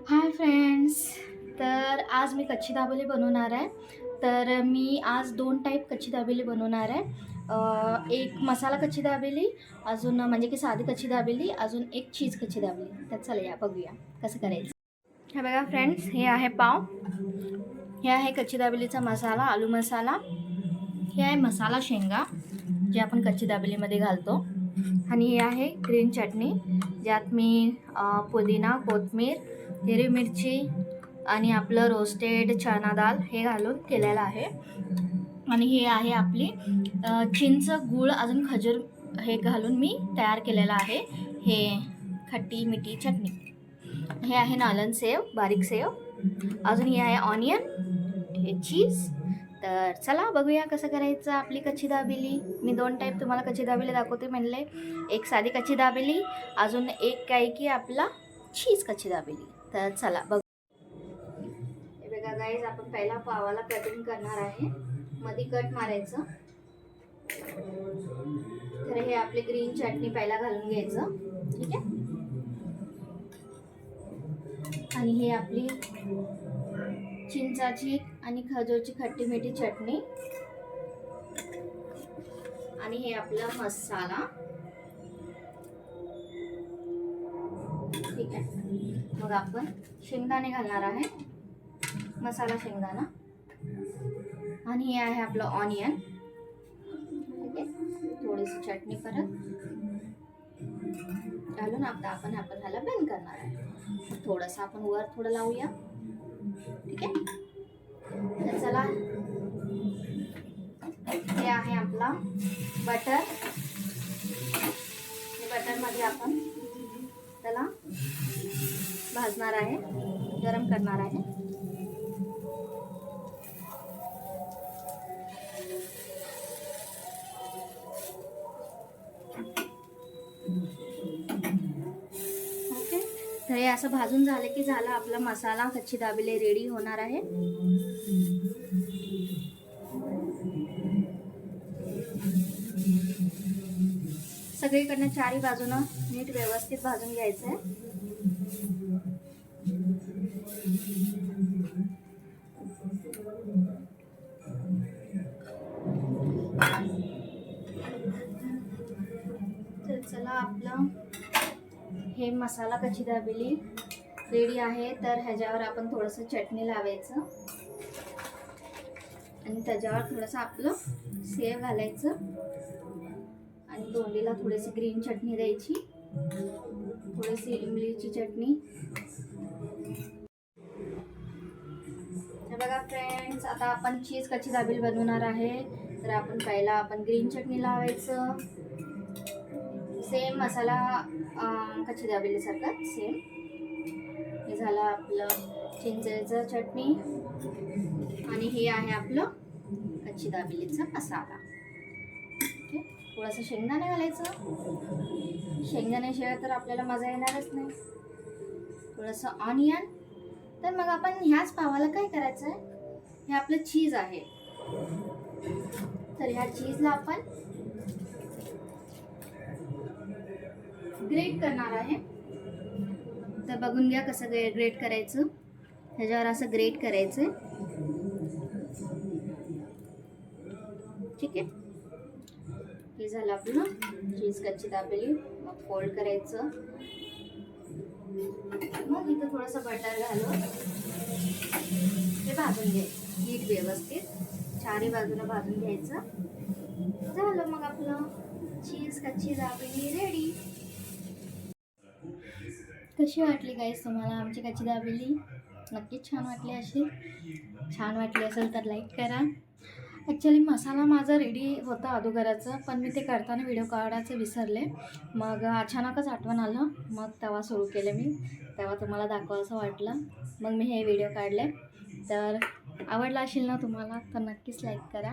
Hi friends. तर आज मी कच्ची दाबेली बनवणार आहे. तर मी आज दोन टाईप कच्ची दाबेली बनवणार आहे. एक मसाला कच्ची दाबेली, अजून म्हणजे की साधी कच्ची दाबेली, अजून एक चीज कच्ची दाबेली. तर चला या बघूया कसं करायचं. हे बघा फ्रेंड्स, हे आहे पाव, हे आहे कच्ची दाबेलीचा मसाला, आलू मसाला, हे आहे मसाला शेंगा जे आपण कच्ची दाबेलीमध्ये घालतो, आणि हे आहे ग्रीन चटणी ज्यात मी पुदिना, कोथिंबीर, हिरवी मिरची आणि आपलं रोस्टेड चना डाळ हे घालून केलेलं आहे. आणि हे आहे आपली चिंच, गूळ, अजून खजूर हे घालून मी तयार केलेलं आहे. हे खट्टी मिठी चटणी. हे आहे नालन सेव, बारीक सेव, अजून हे आहे ऑनियन, हे चीज. तर चला बघूया कसं करायचं आपली कच्ची दाबेली. मी दोन टाईप तुम्हाला कच्ची दाबेली दाखवते म्हणले. एक साधी कच्ची दाबेली, अजून एक काय की आपला चीज कच्ची दाबेली. तर चला बघ. हे बघा गाईज, आपण पहिला पावाला कटिंग करणार आहे, मध्ये कट मारायचं. तर हे आपली ग्रीन चटणी पहिला घालून घ्यायचं, ठीक आहे. आणि हे आपली चिंचाची आणि खजूरची खट्टी मिठी चटणी, आणि हे आपला मसाला, ठीक आहे. मग आपण शेंगदाणे घालणार आहे, मसाला शेंगदाणा, आणि हे आहे आपलं ऑनियन, ठीक आहे. थोडीशी चटणी परत घालून आपण ह्याला बेंड करणार आहे. थोडंसं आपण वर थोडं लावूया, ठीक आहे. तर चला, हे आहे आपला बटर. हे बटरमध्ये आपण त्याला भाजणार आहे, गरम करणार आहे. ओके. तर हे असं भाजून झाले की झालं आपला मसाला कच्ची दाबेली रेडी होणार आहे. सगळीकडनं चारी बाजूनं नीट व्यवस्थित भाजून घ्यायचं आहे. तर चला, आपलं हे मसाला कच्ची दाबेली रेडी आहे. तर ह्याच्यावर आपण थोडंसं चटणी लावायचं आणि त्याच्यावर थोडंसं आपलं सेव घालायचं आणि तोंडीला थोडीशी ग्रीन चटणी द्यायची, थोडीशी इमलीची चटणी. बघा फ्रेंड्स, आता आपण चीज कच्ची दाबेली बनवणार आहे. तर आपण पहिला ग्रीन चटणी लावायचं, सेम मसाला कच्ची दाबेली सारखं सेम. हे झालं आपलं चिंचेचं चटणी, आणि हे आहे आपलं कच्ची दाबेलीचा मसाला. ओके. थोडंसं शेंगदाणे घालायचं, शेंगदाण्याशिवाय तर आपल्याला मजा येणारच नाही. थोडंसं ऑनियन. तर मग आपण ह्याच पावाला काय करायचं आहे, हे आपलं चीज आहे. तर ह्या चीजला आपण ग्रेट करणार आहे. तर बघून घ्या कसं ग्रेट करायचं. ह्याच्यावर असं ग्रेट करायचं, ठीक आहे. हे झालं आपलं चीज कच्ची दाबेली. मग फोल्ड करायचं, मग इथं थोडंसं बटर घालून ते भाजून घ्यायचं नीट व्यवस्थित, चारी बाजूला भाजून घ्यायचं. झालं मग आपलं चीज कच्ची दाबेली रेडी. कशी वाटली गाईस तुम्हाला आमची कच्ची दाबेली? नक्कीच छान वाटली असेल. छान वाटली असेल तर लाईक करा. ॲक्च्युली मसाला माझा रेडी होता अगोदरचं, पण मी ते करताना व्हिडिओ काढायचं विसरले. मग अचानकच आठवण आलं, मग तेव्हा सुरू केलं मी. तेव्हा तुम्हाला दाखवायचं वाटलं, मग मी हे व्हिडिओ काढले. तर आवडला असेल ना तुम्हाला तर नक्कीच लाईक करा.